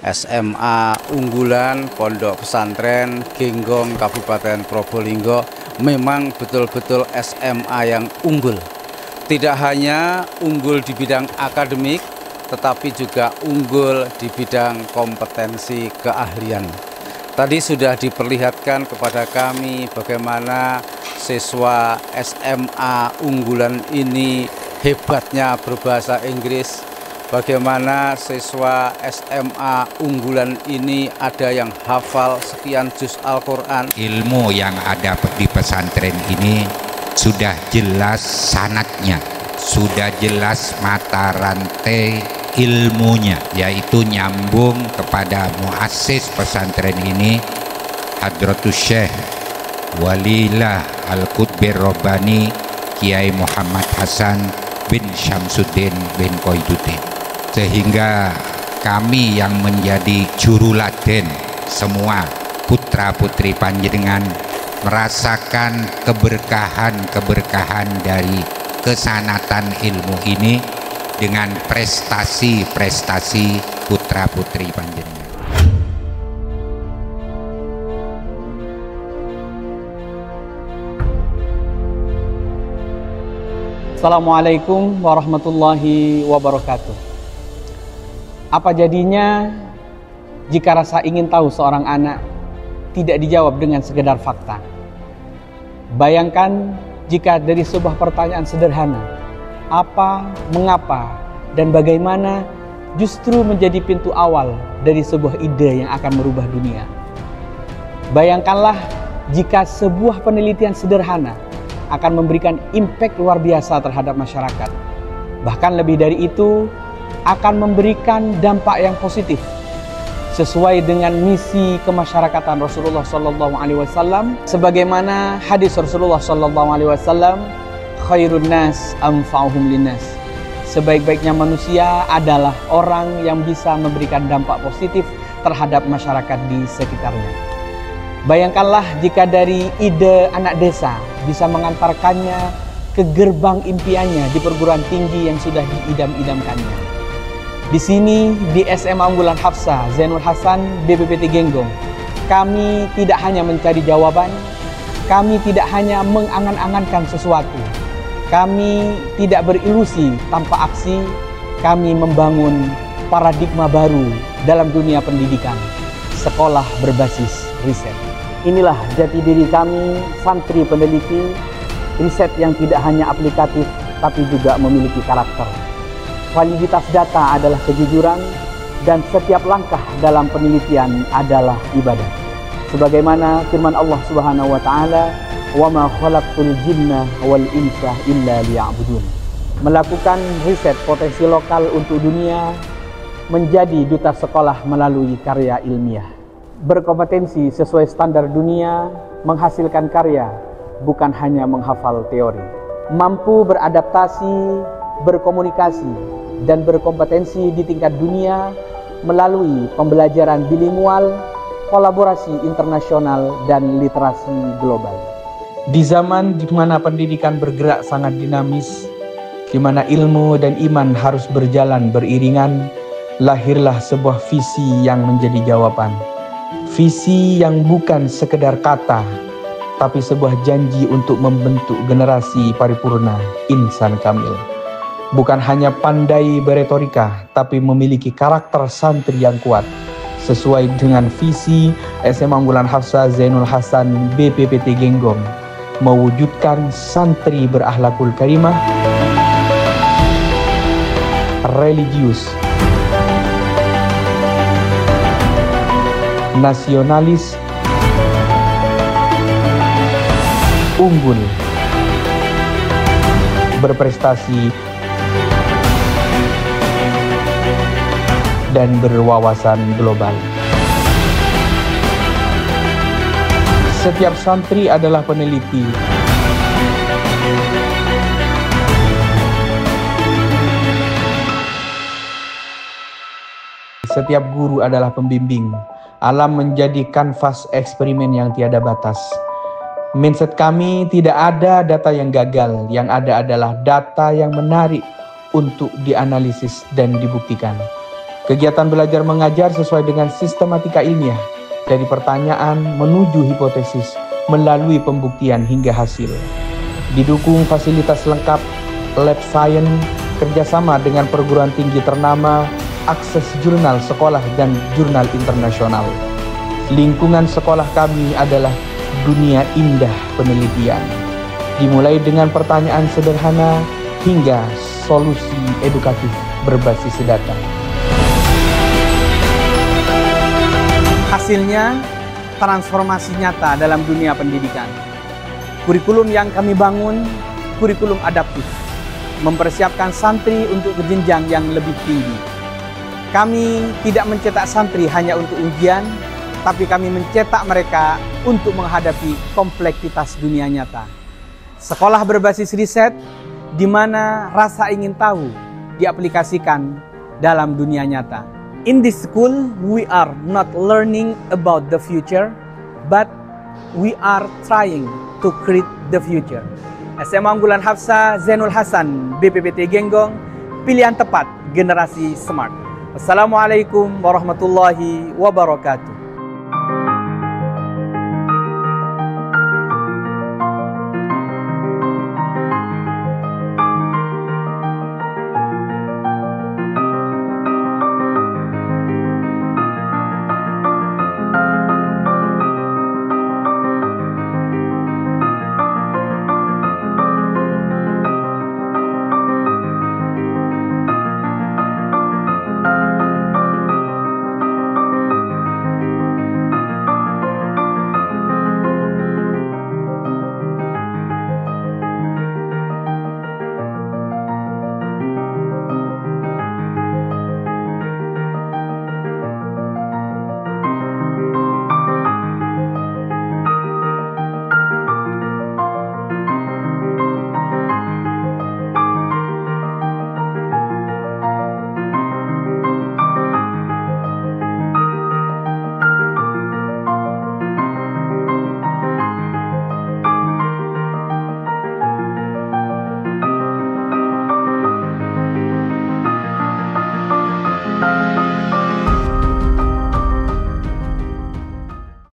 SMA unggulan Pondok Pesantren Genggong Kabupaten Probolinggo memang betul-betul SMA yang unggul. Tidak hanya unggul di bidang akademik, tetapi juga unggul di bidang kompetensi keahlian. Tadi sudah diperlihatkan kepada kami bagaimana siswa SMA unggulan ini hebatnya berbahasa Inggris. Bagaimana siswa SMA unggulan ini ada yang hafal sekian juz Al-Quran. Ilmu yang ada di pesantren ini sudah jelas sanadnya, sudah jelas mata rantai ilmunya, yaitu nyambung kepada muassis pesantren ini, Hadratus Syekh Walillah Al-Qutbir Rabbani Kiai Muhammad Hasan bin Syamsuddin bin Koiduddin. Sehingga kami yang menjadi juruladen semua putra-putri panjenengan merasakan keberkahan dari kesanatan ilmu ini dengan prestasi-prestasi putra-putri panjenengan. Assalamualaikum warahmatullahi wabarakatuh. Apa jadinya jika rasa ingin tahu seorang anak tidak dijawab dengan sekedar fakta? Bayangkan jika dari sebuah pertanyaan sederhana, apa, mengapa, dan bagaimana justru menjadi pintu awal dari sebuah ide yang akan merubah dunia. Bayangkanlah jika sebuah penelitian sederhana akan memberikan impact luar biasa terhadap masyarakat. Bahkan lebih dari itu, akan memberikan dampak yang positif sesuai dengan misi kemasyarakatan Rasulullah SAW, sebagaimana hadis Rasulullah SAW, khairun nas anfa'uhum linnas. Sebaik-baiknya manusia adalah orang yang bisa memberikan dampak positif terhadap masyarakat di sekitarnya. Bayangkanlah jika dari ide anak desa bisa mengantarkannya ke gerbang impiannya di perguruan tinggi yang sudah diidam-idamkannya. Di sini, di SMA Unggulan Hafsah Zainul Hasan BPPT Genggong, kami tidak hanya mencari jawaban, kami tidak hanya mengangan-angankan sesuatu, kami tidak berilusi tanpa aksi, kami membangun paradigma baru dalam dunia pendidikan, sekolah berbasis riset. Inilah jati diri kami, santri peneliti, riset yang tidak hanya aplikatif, tapi juga memiliki karakter. Validitas data adalah kejujuran, dan setiap langkah dalam penelitian adalah ibadah. Sebagaimana firman Allah Subhanahu wa taala, "Wa ma khalaqtul jinna wal insa illa liya'budun." Melakukan riset potensi lokal untuk dunia, menjadi duta sekolah melalui karya ilmiah. Berkompetensi sesuai standar dunia, menghasilkan karya, bukan hanya menghafal teori. Mampu beradaptasi, berkomunikasi, dan berkompetensi di tingkat dunia melalui pembelajaran bilingual, kolaborasi internasional, dan literasi global. Di zaman di mana pendidikan bergerak sangat dinamis, di mana ilmu dan iman harus berjalan beriringan, lahirlah sebuah visi yang menjadi jawaban. Visi yang bukan sekedar kata, tapi sebuah janji untuk membentuk generasi paripurna insan kamil. Bukan hanya pandai beretorika, tapi memiliki karakter santri yang kuat, sesuai dengan visi SMA Unggulan Hafsah Zainul Hasan BPPT Genggong, mewujudkan santri berakhlakul karimah, religius, nasionalis, unggul, berprestasi, dan berwawasan global. Setiap santri adalah peneliti. Setiap guru adalah pembimbing. Alam menjadi kanvas eksperimen yang tiada batas. Mindset kami tidak ada data yang gagal, yang ada adalah data yang menarik untuk dianalisis dan dibuktikan. Kegiatan belajar mengajar sesuai dengan sistematika ilmiah, dari pertanyaan menuju hipotesis, melalui pembuktian hingga hasil. Didukung fasilitas lengkap, lab science, kerjasama dengan perguruan tinggi ternama, akses jurnal sekolah dan jurnal internasional. Lingkungan sekolah kami adalah dunia indah penelitian. Dimulai dengan pertanyaan sederhana hingga solusi edukatif berbasis data. Hasilnya, transformasi nyata dalam dunia pendidikan. Kurikulum yang kami bangun, kurikulum adaptif, mempersiapkan santri untuk ke jenjang yang lebih tinggi. Kami tidak mencetak santri hanya untuk ujian, tapi kami mencetak mereka untuk menghadapi kompleksitas dunia nyata. Sekolah berbasis riset, di mana rasa ingin tahu diaplikasikan dalam dunia nyata. In this school, we are not learning about the future, but we are trying to create the future. SMA Unggulan Hafsa Zainul Hasan, BPPT Genggong, pilihan tepat generasi smart. Wassalamualaikum warahmatullahi wabarakatuh.